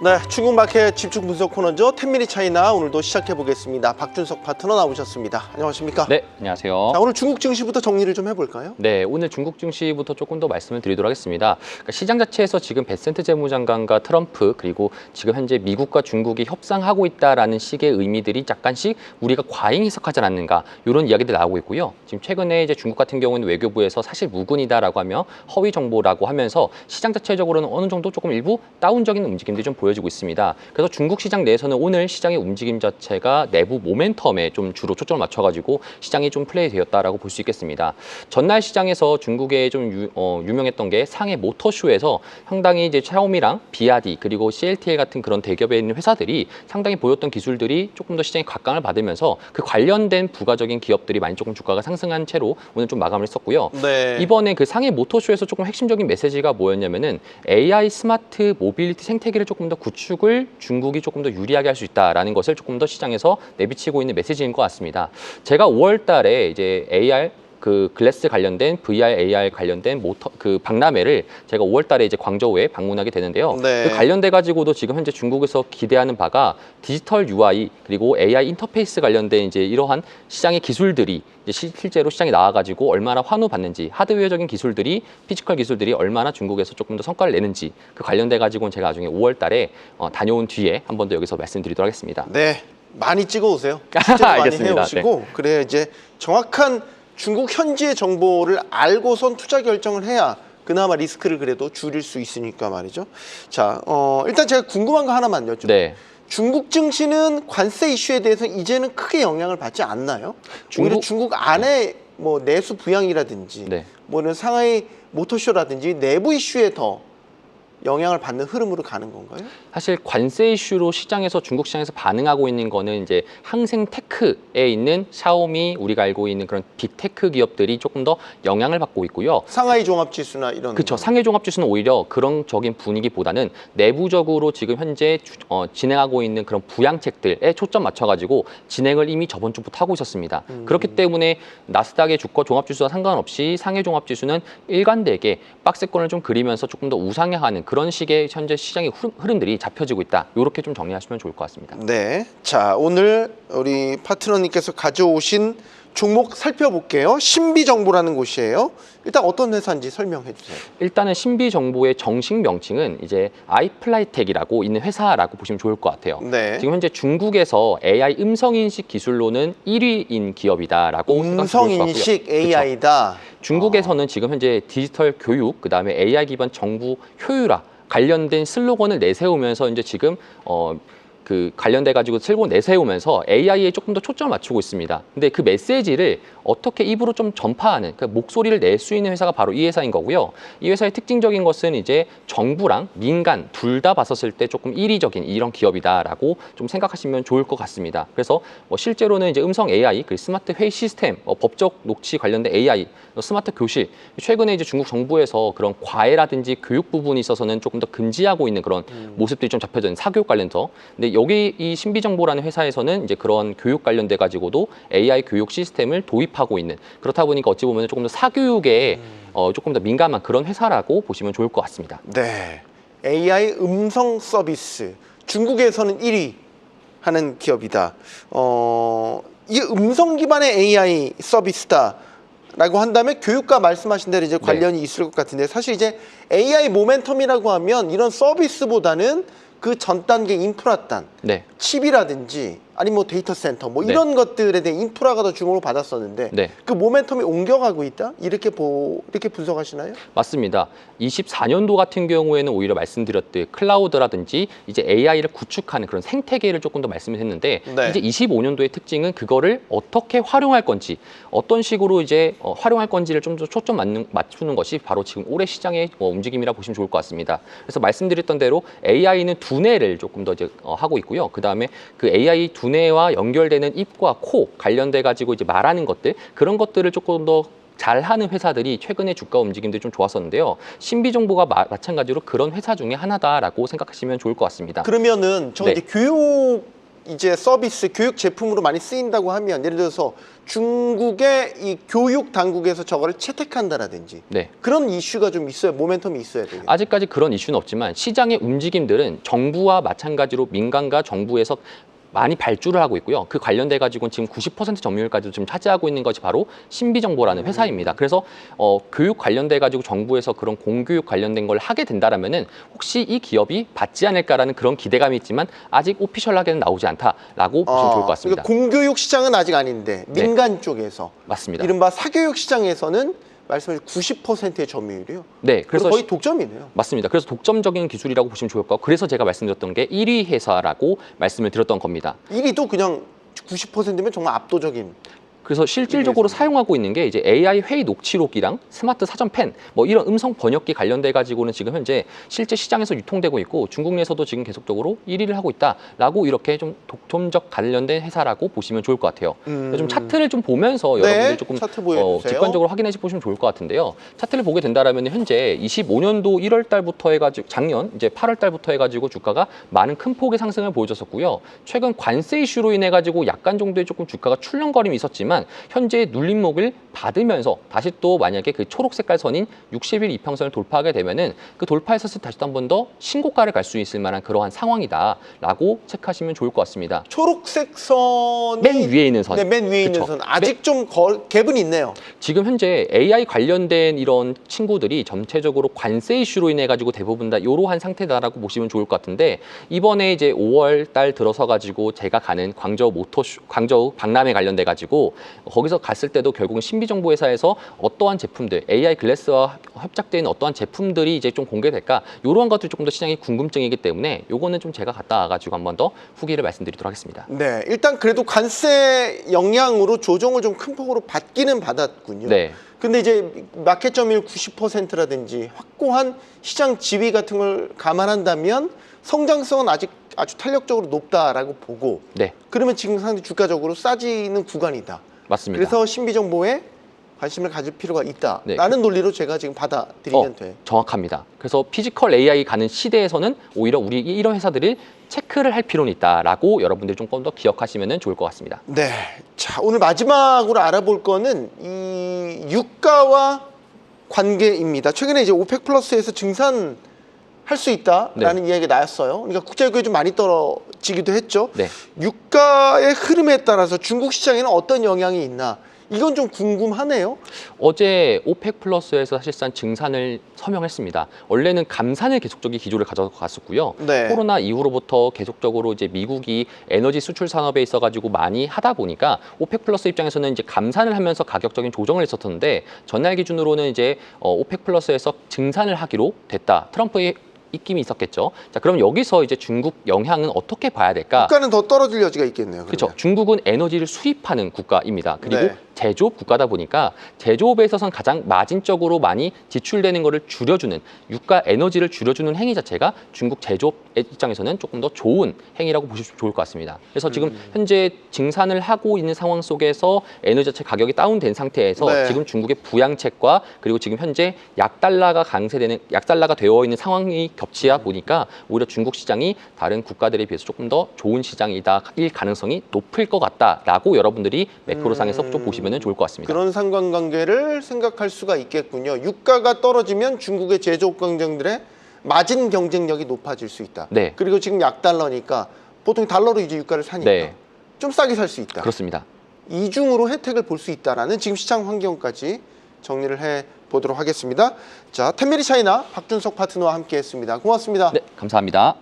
네, 중국 마켓 집중 분석 코너죠. 10미니 차이나 오늘도 시작해 보겠습니다. 박준석 파트너 나오셨습니다. 안녕하십니까? 네, 안녕하세요. 자, 오늘 중국 증시부터 정리를 좀 해볼까요? 네, 오늘 중국 증시부터 조금 더 말씀을 드리도록 하겠습니다. 그러니까 시장 자체에서 지금 베센트 재무장관과 트럼프 그리고 지금 현재 미국과 중국이 협상하고 있다라는 식의 의미들이 약간씩 우리가 과잉 해석하지 않았는가 이런 이야기들이 나오고 있고요. 지금 최근에 이제 중국 같은 경우는 외교부에서 사실 무근이다라고 하며 허위 정보라고 하면서 시장 자체적으로는 어느 정도 조금 일부 다운적인 움직임들이 좀 보여지고 있습니다. 그래서 중국 시장 내에서는 오늘 시장의 움직임 자체가 내부 모멘텀에 좀 주로 초점을 맞춰가지고 시장이 좀 플레이되었다라고 볼 수 있겠습니다. 전날 시장에서 중국에 좀 유명했던 게 상해 모터쇼에서 상당히 이제 샤오미랑 BYD 그리고 CATL 같은 그런 대기업에 있는 회사들이 상당히 보였던 기술들이 조금 더 시장에 각광을 받으면서 그 관련된 부가적인 기업들이 많이 조금 주가가 상승한 채로 오늘 좀 마감을 했었고요. 네. 이번에 그 상해 모터쇼에서 조금 핵심적인 메시지가 뭐였냐면은 AI 스마트 모빌리티 생태계를 조금 더 구축을 중국이 조금 더 유리하게 할 수 있다라는 것을 조금 더 시장에서 내비치고 있는 메시지인 것 같습니다. 제가 5월 달에 이제 AR 그 글래스 관련된 VR, AR 관련된 그 박람회를 제가 5월 달에 이제 광저우에 방문하게 되는데요. 네. 그 관련돼 가지고도 지금 현재 중국에서 기대하는 바가 디지털 UI 그리고 AI 인터페이스 관련된 이제 이러한 시장의 기술들이 이제 실제로 시장에 나와 가지고 얼마나 환호받는지 하드웨어적인 기술들이 피지컬 기술들이 얼마나 중국에서 조금 더 성과를 내는지 그 관련돼 가지고는 제가 나중에 5월 달에 다녀온 뒤에 한 번 더 여기서 말씀드리도록 하겠습니다. 네, 많이 찍어 오세요. 실제로 많이 알겠습니다. 해오시고 네. 그래야 이제 정확한 중국 현지의 정보를 알고선 투자 결정을 해야 그나마 리스크를 그래도 줄일 수 있으니까 말이죠. 자, 일단 제가 궁금한 거 하나만 여쭤볼게요. 네. 중국 증시는 관세 이슈에 대해서 이제는 크게 영향을 받지 않나요? 오히려 중국 안에 뭐 내수 부양이라든지 네. 뭐는 상하이 모터쇼라든지 내부 이슈에 더 영향을 받는 흐름으로 가는 건가요? 사실 관세 이슈로 시장에서 중국 시장에서 반응하고 있는 거는 이제 항생 테크에 있는 샤오미 우리가 알고 있는 그런 빅테크 기업들이 조금 더 영향을 받고 있고요. 상하이 종합지수나 이런 그렇죠. 상해 종합지수는 오히려 그런 적인 분위기보다는 내부적으로 지금 현재 진행하고 있는 그런 부양책들에 초점 맞춰가지고 진행을 이미 저번 주부터 하고 있었습니다. 그렇기 때문에 나스닥의 주가 종합지수와 상관없이 상해 종합지수는 일관되게 박스권을 좀 그리면서 조금 더 우상향하는 그런 식의 현재 시장의 흐름들이 잡혀지고 있다. 이렇게 좀 정리하시면 좋을 것 같습니다. 네, 자 오늘 우리 파트너님께서 가져오신 종목 살펴볼게요. 신비정보라는 곳이에요. 일단 어떤 회사인지 설명해 주세요. 일단은 신비정보의 정식 명칭은 이제 아이플라이텍이라고 있는 회사라고 보시면 좋을 것 같아요. 네. 지금 현재 중국에서 AI 음성인식 기술로는 1위인 기업이다라고 생각하시면 좋을 것 같고요. 음성인식 그쵸? AI다. 중국에서는 지금 현재 디지털 교육, 그다음에 AI 기반 정부 효율화 관련된 슬로건을 내세우면서 이제 지금 그 관련돼 가지고 슬로건 내세우면서 AI에 조금 더 초점을 맞추고 있습니다. 근데 그 메시지를 어떻게 입으로 좀 전파하는 그 목소리를 낼 수 있는 회사가 바로 이 회사인 거고요. 이 회사의 특징적인 것은 이제 정부랑 민간 둘 다 봤었을 때 조금 이례적인 이런 기업이다라고 좀 생각하시면 좋을 것 같습니다. 그래서 실제로는 이제 음성 AI, 그리고 스마트 회의 시스템, 법적 녹취 관련된 AI, 스마트 교실, 최근에 이제 중국 정부에서 그런 과외라든지 교육 부분이 있어서는 조금 더 금지하고 있는 그런 모습들이 좀 잡혀져 있는 사교육 관련해서. 근데 여기 이 신비정보라는 회사에서는 이제 그런 교육 관련돼 가지고도 AI 교육 시스템을 도입하고 있는, 그렇다 보니까 어찌 보면 조금 더 사교육에 조금 더 민감한 그런 회사라고 보시면 좋을 것 같습니다. 네, AI 음성 서비스 중국에서는 1위 하는 기업이다. 이 음성 기반의 AI 서비스다라고 한다면 교육과 말씀하신 대로 이제 관련이 있을 것 같은데, 사실 이제 AI 모멘텀이라고 하면 이런 서비스보다는 그 전 단계 인프라단, 네. 칩이라든지 아니면 뭐 데이터 센터 뭐 이런 것들에 대한 인프라가 더 주목을 받았었는데 그 모멘텀이 옮겨가고 있다? 이렇게 분석하시나요? 맞습니다. 24년도 같은 경우에는 오히려 말씀드렸듯 클라우드라든지 이제 AI를 구축하는 그런 생태계를 조금 더 말씀을 했는데 이제 25년도의 특징은 그거를 어떻게 활용할 건지, 어떤 식으로 이제 활용할 건지를 좀 더 초점 맞추는 것이 바로 지금 올해 시장의 움직임이라 보시면 좋을 것 같습니다. 그래서 말씀드렸던 대로 AI는 두뇌를 조금 더 이제 하고 있고요. 그다음에 그 AI 두뇌와 연결되는 입과 코 관련돼 가지고 이제 말하는 것들, 그런 것들을 조금 더 잘하는 회사들이 최근에 주가 움직임들이 좀 좋았었는데요. 신비정보가 마찬가지로 그런 회사 중에 하나다라고 생각하시면 좋을 것 같습니다. 그러면은 저 이제 교육 이제 서비스, 교육 제품으로 많이 쓰인다고 하면 예를 들어서 중국의 이 교육 당국에서 저거를 채택한다라든지 네. 그런 이슈가 좀 있어야 모멘텀이 있어야 되겠네요. 아직까지 그런 이슈는 없지만 시장의 움직임들은 정부와 마찬가지로 민간과 정부에서 많이 발주를 하고 있고요. 그 관련돼 가지고는 지금 90% 점유율까지도 지금 차지하고 있는 것이 바로 신비정보라는 회사입니다. 그래서 교육 관련돼 가지고 정부에서 그런 공교육 관련된 걸 하게 된다라면은 혹시 이 기업이 받지 않을까라는 그런 기대감이 있지만 아직 오피셜하게는 나오지 않다라고 보시면 좋을 것 같습니다. 그러니까 공교육 시장은 아직 아닌데 민간 쪽에서 맞습니다. 이른바 사교육 시장에서는 말씀하신 90%의 점유율이요. 네, 그래서 거의 독점이네요. 맞습니다. 그래서 독점적인 기술이라고 보시면 좋을 것 같고 그래서 제가 말씀드렸던 게 1위 회사라고 말씀을 드렸던 겁니다. 1위도 그냥 90%면 정말 압도적인. 그래서 실질적으로 사용하고 있는 게 이제 AI 회의 녹취록이랑 스마트 사전펜 뭐 이런 음성 번역기 관련돼 가지고는 지금 현재 실제 시장에서 유통되고 있고 중국 내에서도 지금 계속적으로 1위를 하고 있다라고 이렇게 좀 독점적 관련된 회사라고 보시면 좋을 것 같아요. 좀 차트를 좀 보면서 네, 여러분들이 조금 차트 보여주세요. 직관적으로 확인해 보시면 좋을 것 같은데요. 차트를 보게 된다라면 현재 25년도 1월 달부터 해가지고 작년 이제 8월 달부터 해가지고 주가가 많은 큰 폭의 상승을 보여줬었고요. 최근 관세 이슈로 인해 가지고 약간 정도의 조금 주가가 출렁거림이 있었지만 현재 눌림목을 받으면서 다시 또 만약에 그 초록 색깔 선인 60일 이평선을 돌파하게 되면은 그 돌파했었을 때 다시 또 한 번 더 신고가를 갈 수 있을 만한 그러한 상황이다라고 체크하시면 좋을 것 같습니다. 초록색 선이 맨 위에 있는 선. 네, 맨 위에 있는 그쵸. 선. 아직 좀 갭은 있네요. 지금 현재 AI 관련된 이런 친구들이 전체적으로 관세 이슈로 인해 가지고 대부분 다 이러한 상태다라고 보시면 좋을 것 같은데 이번에 이제 5월 달 들어서 가지고 제가 가는 광저우 박람회 관련돼 가지고 거기서 갔을 때도 결국은 신비정보회사에서 어떠한 제품들 AI 글래스와 협작되어 있는 어떠한 제품들이 이제 좀 공개될까 이러한 것들이 조금 더 시장이 궁금증이기 때문에 요거는 좀 제가 갔다 와가지고 한 번 더 후기를 말씀드리도록 하겠습니다. 네, 일단 그래도 관세 영향으로 조정을 좀 큰 폭으로 받기는 받았군요. 네. 근데 이제 마켓 점유율 90%라든지 확고한 시장 지위 같은 걸 감안한다면 성장성은 아직 아주 탄력적으로 높다라고 보고 네. 그러면 지금 상당히 주가적으로 싸지는 구간이다. 맞습니다. 그래서 신비정보에 관심을 가질 필요가 있다라는 논리로 제가 지금 받아들이면 돼. 정확합니다. 그래서 피지컬 AI 가는 시대에서는 오히려 우리 이런 회사들을 체크를 할 필요는 있다라고 여러분들이 조금 더 기억하시면 좋을 것 같습니다. 네, 자 오늘 마지막으로 알아볼 거는 이 유가와 관계입니다. 최근에 이제 오펙 플러스에서 증산할 수 있다라는 이야기가 나왔어요. 그러니까 국제유가가 좀 많이 떨어지기도 했죠. 네. 유가의 흐름에 따라서 중국 시장에는 어떤 영향이 있나? 이건 좀 궁금하네요. 어제 오펙 플러스에서 사실상 증산을 서명했습니다. 원래는 감산을 계속적인 기조를 가져갔었고요. 네. 코로나 이후로부터 계속적으로 이제 미국이 에너지 수출 산업에 있어가지고 많이 하다 보니까 오펙 플러스 입장에서는 이제 감산을 하면서 가격적인 조정을 했었는데 전날 기준으로는 이제 오펙 플러스에서 증산을 하기로 됐다. 트럼프의 입김이 있었겠죠. 자, 그럼 여기서 이제 중국 영향은 어떻게 봐야 될까? 유가는 더 떨어질 여지가 있겠네요. 그렇죠. 중국은 에너지를 수입하는 국가입니다. 그리고 네. 제조업 국가다 보니까 제조업에 있어서는 가장 마진적으로 많이 지출되는 것을 줄여주는 유가 에너지를 줄여주는 행위 자체가 중국 제조업 입장에서는 조금 더 좋은 행위라고 보시면 좋을 것 같습니다. 그래서 지금 현재 증산을 하고 있는 상황 속에서 에너지 자체 가격이 다운된 상태에서 네. 지금 중국의 부양책과 그리고 지금 현재 약달러가 약달러가 되어 있는 상황이 겹치다 보니까 오히려 중국 시장이 다른 국가들에 비해서 조금 더 좋은 시장이다일 가능성이 높을 것 같다라고 여러분들이 매크로상에서 좀 보시면 좋을 것 같습니다. 그런 상관관계를 생각할 수가 있겠군요. 유가가 떨어지면 중국의 제조업 경쟁들의 마진 경쟁력이 높아질 수 있다. 네. 그리고 지금 약달러니까 보통 달러로 이제 유가를 사니까 네. 좀 싸게 살 수 있다. 그렇습니다. 이중으로 혜택을 볼 수 있다라는 지금 시장 환경까지 정리를 해 보도록 하겠습니다. 자, 텐미리 차이나 박준석 파트너와 함께했습니다. 고맙습니다. 네, 감사합니다.